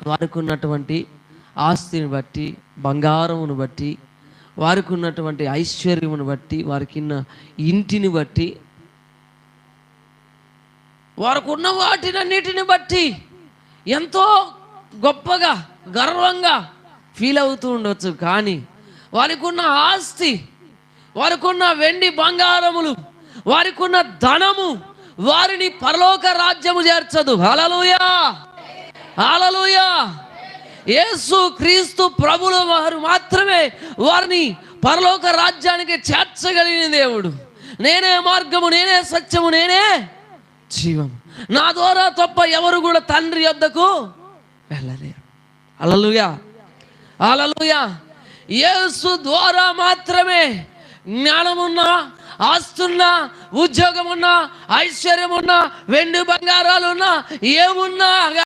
వారికి ఉన్నటువంటి ఆస్తిని బట్టి, బంగారమును బట్టి, వారికి ఉన్నటువంటి ఐశ్వర్యమును బట్టి, వారికి ఉన్న ఇంటిని బట్టి, వారికి ఉన్న వాటినన్నిటిని బట్టి ఎంతో గొప్పగా గర్వంగా ఫీల్ అవుతూ ఉండొచ్చు. కానీ వారికి ఉన్న ఆస్తి, వారికి ఉన్న వెండి బంగారములు, వారికి ఉన్న ధనము వారిని పరలోక రాజ్యము చేర్చదు. హల్లెలూయా, హల్లెలూయా. యేసు క్రీస్తు ప్రభుల వారు మాత్రమే వారిని పరలోక రాజ్యానికి చేర్చగలిగిన దేవుడు. నేనే మార్గము, నేనే సత్యము, నేనే జీవము, నా ద్వారా తప్ప ఎవరు కూడా తండ్రి యొద్దకు వెళ్ళలేరు. హల్లెలూయా, హల్లెలూయా. యేసు ద్వారా మాత్రమే జ్ఞానమున్నా, ఆస్తున్నా, ఉద్యోగమున్నా, ఐశ్వర్యమున్నా, వెండి బంగారాలున్నా, ఏమున్నా